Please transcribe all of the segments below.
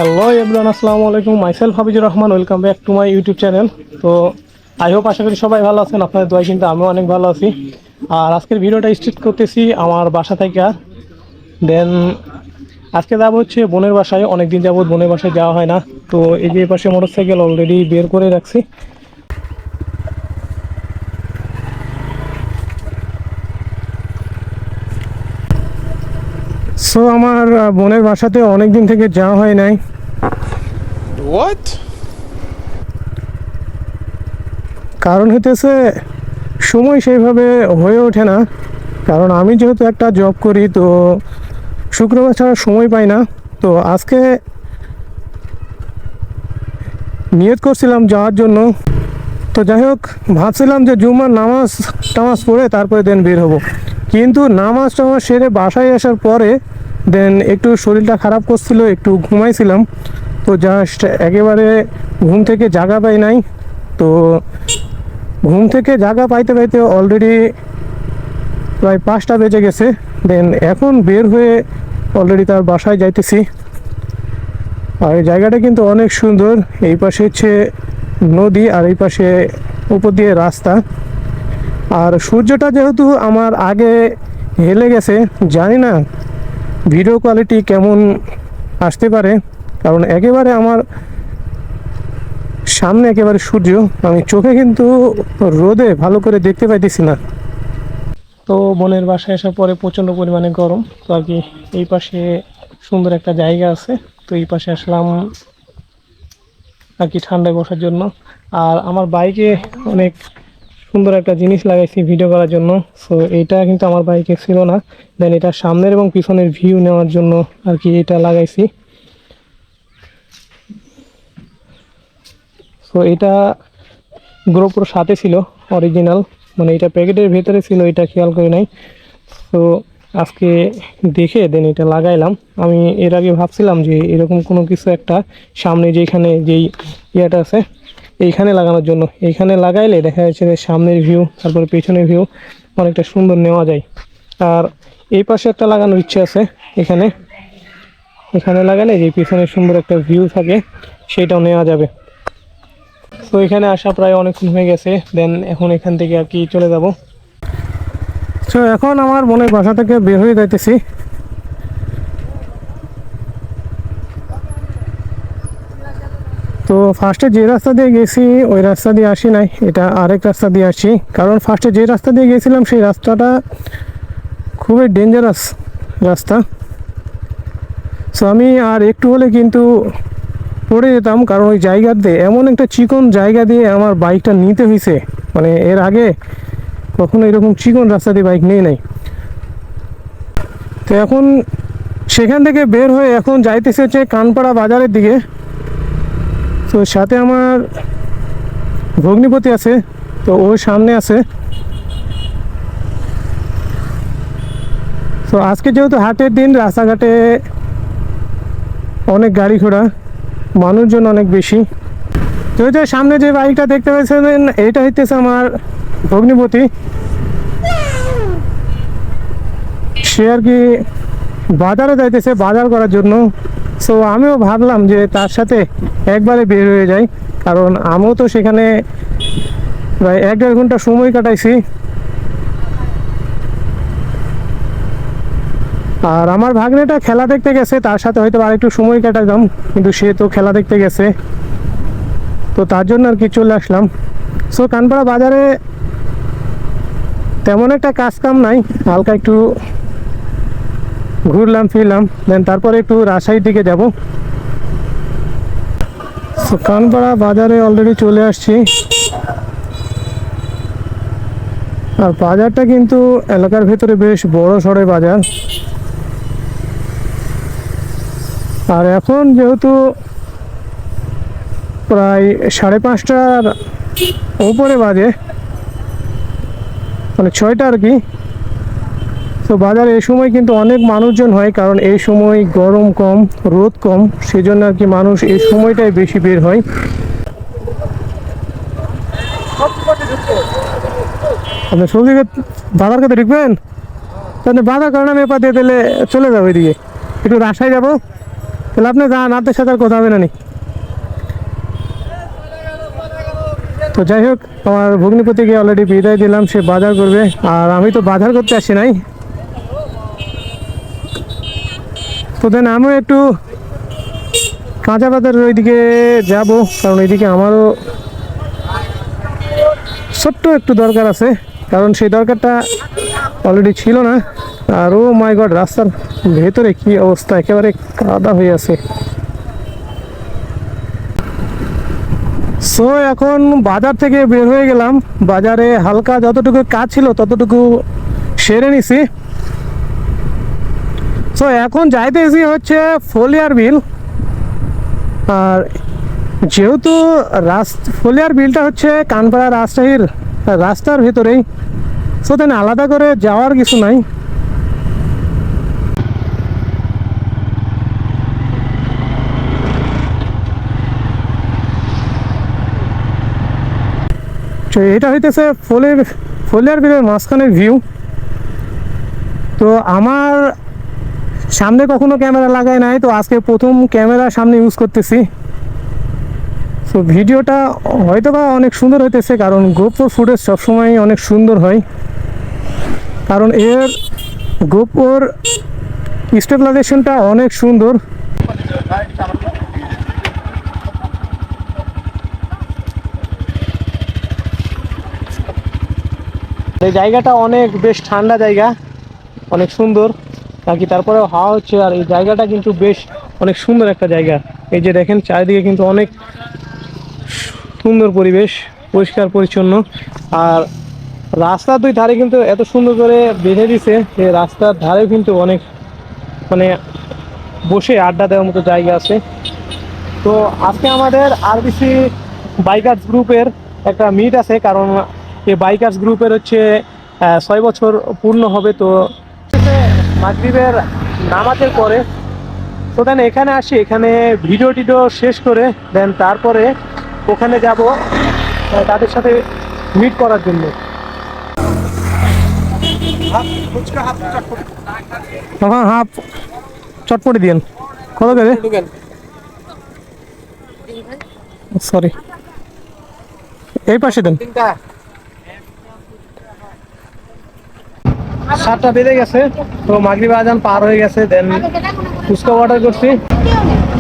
Hello everyone, আসসালামু আলাইকুম। Myself Habijur Rahman, welcome back to my YouTube channel. তো আই হোপ, আশা করি সবাই ভালো আছেন। আপনাদের দোয়ায় কিন্তু আমিও অনেক ভালো আছি। আর আজকের ভিডিওটা স্টার্ট করতেছি আমার বাসা থেকে। দেন আজকে যাবো হচ্ছে বোনের বাসায়। অনেক দিন যাবত বোনের বাসায় যাওয়া হয় না। তো এই যে পাশে মোটরসাইকেল অলরেডি বের করে রাখছি। সো আমার বোনের বাসাতে অনেক দিন থেকে যাওয়া হয় নাই। What? কারণ হইতেছে সময় সেইভাবে হয়ে ওঠে না। কারণ আমি যেহেতু একটা জব করি, তো শুক্রবার ছাড়া সময় পাই না। তো আজকে নিয়ত করছিলাম যাওয়ার জন্য। তো যাই হোক, ভাবছিলাম যে জুম্মার নামাজ টামাজ পড়ে তারপরে দেন বের হব। কিন্তু নামাজ টামাজ সেরে বাসায় আসার পরে দেন একটু শরীরটা খারাপ করছিল, একটু ঘুমাইছিলাম। তো জাস্ট একেবারে ঘুম থেকে জাগা পাই নাই। তো ঘুম থেকে জাগা পাইতে পাইতে অলরেডি প্রায় 5টা বেজে গেছে। দেন এখন বের হয়ে অলরেডি তার বাসায় যাইতেছি। আর এই জায়গাটা কিন্তু অনেক সুন্দর। এই পাশে হচ্ছে নদী আর এই পাশে উপর দিয়ে রাস্তা। আর সূর্যটা যেহেতু আমার আগে হেলে গেছে, জানি না ভিডিও কোয়ালিটি কেমন আসতে পারে, কারণ একেবারে আমার সামনে একেবারে সূর্য। আমি চোখে কিন্তু রোদে ভালো করে দেখতে পাইতেছি না। তো বোনের বাসায় আসার পরে প্রচণ্ড পরিমাণে গরম। তো আর কি এই পাশে সুন্দর একটা জায়গা আছে, তো এই পাশে আসলাম আর কি ঠান্ডায় বসার জন্য। আর আমার বাইকে অনেক সুন্দর একটা জিনিস লাগাইছি ভিডিও করার জন্য। সো এটা কিন্তু আমার বাইকে ছিল না। দেন এটা সামনের এবং পিছনের ভিউ নেওয়ার জন্য আর কি এটা লাগাইছি। সো এটা গোপ্রোর সাথে ছিল অরিজিনাল, মানে এটা প্যাকেটের ভেতরে ছিল, এটা খেয়াল করি নাই। তো আজকে দেখে দেন এটা লাগাইলাম। আমি এর আগে ভাবছিলাম যে এরকম কোনো কিছু একটা সামনে যেখানে যেই ইয়েটা আছে এইখানে লাগানোর জন্য। এইখানে লাগাইলে দেখা যাচ্ছে যে সামনের ভিউ তারপরে পেছনের ভিউ অনেকটা সুন্দর নেওয়া যায়। আর এই পাশে একটা লাগানোর ইচ্ছে আছে, এখানে এখানে লাগালে যে পিছনে সুন্দর একটা ভিউ থাকে সেটাও নেওয়া যাবে। তো এখানে আসা প্রায় অনেকক্ষণ হয়ে গেছে। দেন এখন এখান থেকে আর কি চলে যাব। তো এখন আমার বোনের বাসা থেকে বের হয়ে যাইতেছি। তো ফার্স্টে যে রাস্তা দিয়ে গেছি ওই রাস্তা দিয়ে আসি নাই, এটা আরেক রাস্তা দিয়ে আসছি। কারণ ফার্স্টে যে রাস্তা দিয়ে গেছিলাম সেই রাস্তাটা খুবই ডেঞ্জারাস রাস্তা। সো আমি আর একটু হলে কিন্তু পড়ে যেতাম, কারণ ওই জায়গাতে এমন একটা চিকন জায়গা দিয়ে আমার বাইকটা নিতে হয়েছে। মানে এর আগে কখনো এরকম চিকন রাস্তা দিয়ে বাইক নিয়ে নাই। তো এখন সেখান থেকে বের হয়ে এখন যাইতেছে হচ্ছে কানপাড়া বাজারের দিকে। তো সাথে আমার ভগ্নিপতি আছে, তো ওর সামনে আছে। তো আজকে যেহেতু হাটের দিন, রাস্তাঘাটে অনেক গাড়ি ঘোড়া, মানুষজন অনেক বেশি। তো যে সামনে যে বাইকটা দেখতে পাচ্ছেন এটা হইতেছে আমার ভগ্নিপতি। সে আর কি বাজারে যাইতেছে বাজার করার জন্য। সো আমিও ভাবলাম যে তার সাথে একবারে বের হয়ে যাই, কারণ আমিও তো সেখানে প্রায় 1-1.5 ঘন্টা সময় কাটাইছি। আর আমার ভাগ্নেটা খেলা দেখতে গেছে, তার সাথে হয়তো আরেকটু সময় কাটাতাম, কিন্তু সে তো খেলা দেখতে গেছে, তো তার জন্য আর কি চলে আসলাম। সো কানপাড়া বাজারে তেমন একটা কাজ কাম নাই, হালকা একটু ঘুরলাম ফিরলাম, দেন তারপরে একটু রাজশাহীর দিকে যাব। সো কানপাড়া বাজারে অলরেডি চলে আসছি। আর বাজারটা কিন্তু এলাকার ভেতরে বেশ বড় সড়ো বাজার। আর এখন যেহেতু প্রায় 5:30টার উপরে বাজে, মানে 6টা আর কি। তো বাজারে এই সময় কিন্তু অনেক মানুষজন হয়, কারণ এই সময় গরম কম, রোদ কম, সেজন্য আর কি মানুষ এই সময়টাই বেশি বের হয়। আপনি সবজি বাজার করতে ঢুকবেন, তাহলে বাজার কারণে আমি এপার দিয়ে দিলে চলে যাবো, এদিকে একটু রাজশাহী যাবো। তাহলে আপনি যান, আপনার সাথে আর কথা হবে না নি। তো যাই হোক, আমার ভগ্নিপতিকে অলরেডি বিদায় দিলাম, সে বাজার করবে, আর আমি তো বাজার করতে আসি নাই। তো দেন আমিও একটু কাঁচা বাজারের ওইদিকে যাব, কারণ এইদিকে আমারও ছোট্ট একটু দরকার আছে, কারণ সেই দরকারটা অলরেডি ছিল না। আর ও মাই গড, রাস্তার ভেতরে কি অবস্থা, একেবারে কাদা হয়ে আছে। সো এখন বাজার থেকে বের হয়ে গেলাম, বাজারে হালকা যতটুকু কাজ ছিল ততটুকু সেরে নিছি। সো এখন যাইতেছি হচ্ছে ফলিয়ার বিল, আর যেহেতু ফলিয়ার বিলটা হচ্ছে কানপাড়া রাজশাহীর রাস্তার ভেতরেই, সো তেন আলাদা করে যাওয়ার কিছু নাই। তো এটা হইতেছে ফলিয়ার বিলের মাঝখানের ভিউ। তো আমার সামনে কখনো ক্যামেরা লাগাই নাই, তো আজকে প্রথম ক্যামেরা সামনে ইউজ করতেছি। তো ভিডিওটা হয়তো বা অনেক সুন্দর হইতেছে, কারণ গোপ্রো ফুটেজ সবসময় অনেক সুন্দর হয়, কারণ এর গোপ্রোর স্টেবিলাইজেশনটা অনেক সুন্দর। এই জায়গাটা অনেক বেশ ঠান্ডা জায়গা, অনেক সুন্দর নাকি, তারপরে হাওয়া হচ্ছে, আর এই জায়গাটা কিন্তু বেশ অনেক সুন্দর একটা জায়গা। এই যে দেখেন চারিদিকে কিন্তু অনেক সুন্দর পরিবেশ, পরিষ্কার পরিচ্ছন্ন, আর রাস্তার দুই ধারে কিন্তু এত সুন্দর করে বেঁধে দিছে যে রাস্তার ধারে কিন্তু অনেক মানে বসে আড্ডা দেওয়ার মতো জায়গা আছে। তো আজকে আমাদের আরবিসি বাইকার্স গ্রুপের একটা মিট আছে, কারণ এই বাইকার্স গ্রুপের হচ্ছে 6 বছর পূর্ণ হবে। তো মাগরিবের নামাজের পরে তো দেন এখানে আসি, এখানে ভিডিও টিডিও শেষ করে দেন তারপরে ওখানে যাব তাদের সাথে মিট করার জন্য। হ্যাঁ, হাফ চটপটি দিন কত করে? সরি, এই পাশে দেন। 7টা বেজে গেছে, তো মাগরিব আজান পার হয়ে গেছে, দেন ফুচকা অর্ডার করছি।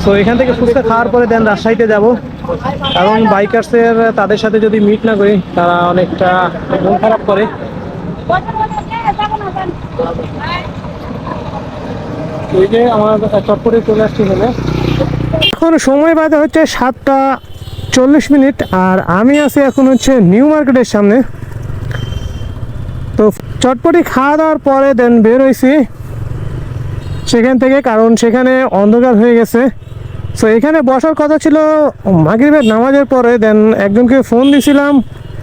তো এখান থেকে ফুচকা খাওয়ার পরে দেন রাজশাহীতে যাব, কারণ বাইকার্সের তাদের সাথে যদি মিট না করি তারা অনেকটা মন খারাপ করে। এই যে আমার চটপটে চলে আসছি এখানে, এখন সময় বাজে হচ্ছে 7টা 40 মিনিট, আর আমি আছি এখন হচ্ছে নিউ মার্কেটের সামনে। তো চটপটি খাওয়া দাওয়ার পরে দেন বের হয়েছি সেখান থেকে, কারণ সেখানে অন্ধকার হয়ে গেছে। সো এখানে বসার কথা ছিল মাগরিবের নামাজের পরে, দেন একজনকে ফোন দিছিলাম,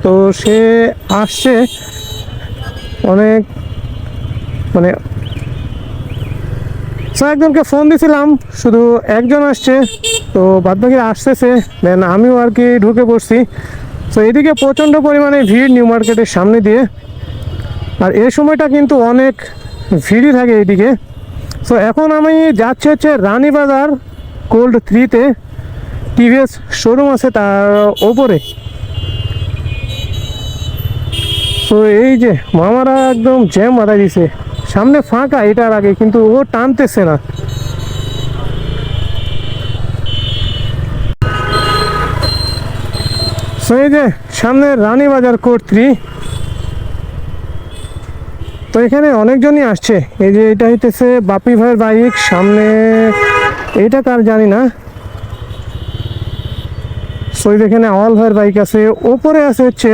তো সে আসছে অনেক মানে একজনকে ফোন দিছিলাম, শুধু একজন আসছে, তো বাদবাকি আসতেছে, দেন আমিও আর কি ঢুকে পড়ছি। তো এদিকে প্রচণ্ড পরিমাণে ভিড় নিউ মার্কেটের সামনে দিয়ে, আর এই সময়টা কিন্তু অনেক ভিড়ই থাকে এইদিকে। সো এখন আমি যাচ্ছি হচ্ছে রানীবাজার কোল্ড 3-তে, টিভিএস শোরুম আছে তার ওপরে। তো এই যে মামারা একদম জ্যাম বাঁধাই দিছে, সামনে ফাঁকা এটার আগে, কিন্তু ও টানতেছে না। সো এই যে সামনে রানীবাজার কোল্ড 3, তো এখানে অনেকজনই আসছে। এই যে এটা হইতেছে বাপি ভাইয়ের বাইক, সামনে এটা কার জানি না। সো এখানে অল ভাইয়ের বাইক আছে, ওপরে আছে হচ্ছে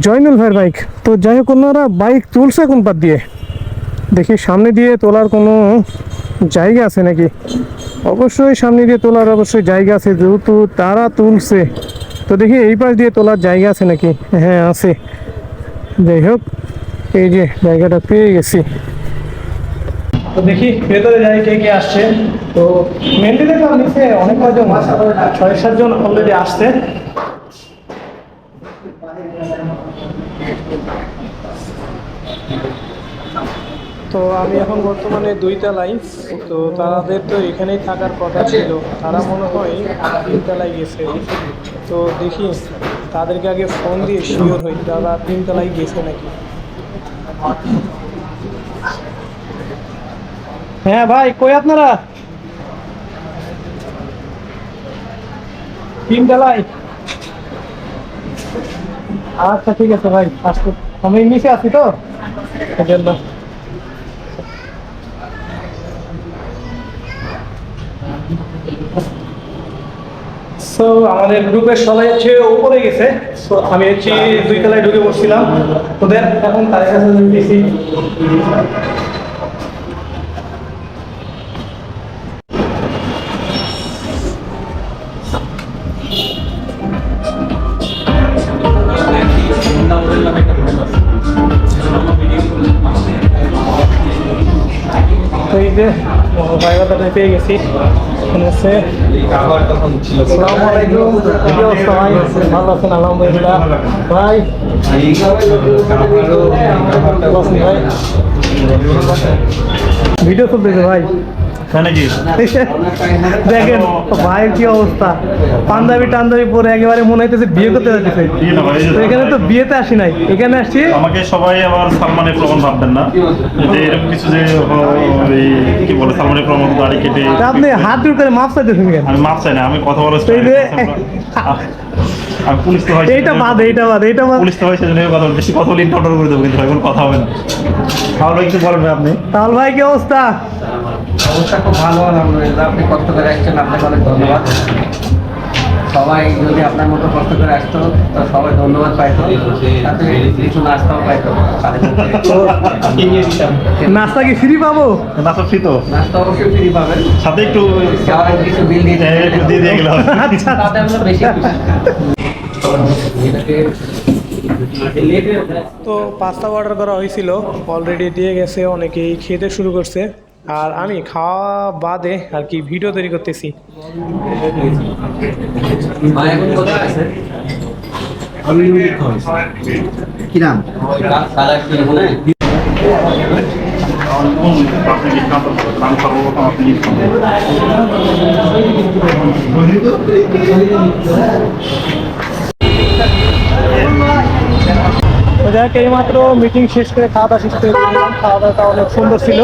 জয়নুল ভাইয়ের বাইক। তো যাই হোক, ওনারা বাইক তুলছে কোন পাত দিয়ে, দেখি সামনে দিয়ে তোলার কোনো জায়গা আছে নাকি। অবশ্যই সামনে দিয়ে তোলার অবশ্যই জায়গা আছে, যেহেতু তারা তুলছে। তো দেখি এই পাশ দিয়ে তোলার জায়গা আছে নাকি। হ্যাঁ আছে, যাই হোক এই যে জায়গাটা পেয়ে গেছি। তো দেখি ভেতরে যাই কে কে আসছে। তো মেনলি দেখলাম নিচে অনেক কয়জন, 6-7 জন অলরেডি আসছে। তো আমি এখন বর্তমানে 2 তলায়। তো তাদের তো এখানেই থাকার কথা ছিল, তারা মনে হয় 3 তলায় গেছে। তো দেখি তাদেরকে আগে ফোন দিয়ে শিওর হই তারা 3 তলায় গেছে নাকি। হ্যাঁ ভাই, কই আপনারা? 3 তলায়? আচ্ছা ঠিক আছে ভাই, আসতো আমি নিচে আছি তো এজন্য। সো আমাদের গ্রুপের সবাই হচ্ছে উপরে গেছে। সো আমি হচ্ছে 2 তলায় ঢুকে পড়ছিলাম ওদের, এখন তাদের কাছে গেছি। তো এই যে ভাইবাটা পেয়ে গেছি। এখানে আছে। আসসালামু আলাইকুম। কি অবস্থা ভাই? ভালো আছেন? আলহামদুলিল্লাহ। ভাই ভাই ভিডিও চলতেছে ভাই। দেখেন ভাইয়ের কি অবস্থা, পাঞ্জাবি টাঞ্জাবি পরে একেবারে মনে হইতেছে বিয়ে করতে যাচ্ছে। এখানে তো বিয়েতে আসি নাই, এখানে আসছি। আমাকে সবাই আবার সালমানের প্রমাণ ভাববেন না যে এরকম কিছু যে কি বলে সালমানের প্রমাণ দাড়ি কেটে। আপনি হাত জোর করে মাপ চাইতেছেন কেন? আমি মাপ চাই না, আমি কথা বলার আমি পুলিশ তো হয়, এইটা বাদ, এইটা বাদ, এইটা বাদ। পুলিশ তো হয় সেজন্য কথা বেশি কথা বলে ইনকাউন্টার করে দেবো, কিন্তু এখন কথা হবে না। তাহলে একটু বলবেন আপনি। তাহলে ভাই কি অবস্থা? অবস্থা খুব ভালো, আলহামদুলিল্লাহ। আপনি কষ্ট করে আসছেন, আপনাকে অনেক ধন্যবাদ। সবাই যদি আপনার মতো কষ্ট করে আসতো তো সবাই ধন্যবাদ পাইতো, তাতে কিছু নাস্তাও পাইতো। নাস্তা কি ফ্রি পাবো? নাস্তা ফ্রি তো? নাস্তা অবশ্যই ফ্রি পাবেন, সাথে একটু খাওয়ার কিছু বিল দিয়ে দিয়ে দিয়ে গেলাম। আচ্ছা তাতে আমরা বেশি খুশি। তো পাস্তা অর্ডার করা হয়েছিল, অলরেডি দিয়ে গেছে, অনেকেই খেতে শুরু করছে। আর আমি খাওয়া বাদে আর কি ভিডিও তৈরি করতেছি। কি নাম? আপনি সর্বপ্রথম আপনি যাক এইমাত্র মিটিং শেষ করে খাওয়া দাওয়া শেষ করে দিলাম। খাওয়া দাওয়াটা অনেক সুন্দর ছিল।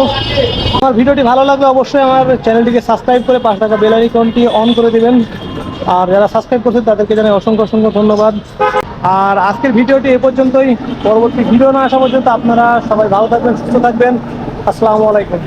আমার ভিডিওটি ভালো লাগলে অবশ্যই আমার চ্যানেলটিকে সাবস্ক্রাইব করে 5 টাকা বেল আইকনটি অন করে দিবেন। আর যারা সাবস্ক্রাইব করছেন তাদেরকে জানাই অসংখ্য অসংখ্য ধন্যবাদ। আর আজকের ভিডিওটি এ পর্যন্তই। পরবর্তী ভিডিও না আসা পর্যন্ত আপনারা সবাই ভালো থাকবেন, সুস্থ থাকবেন। আসসালামু আলাইকুম।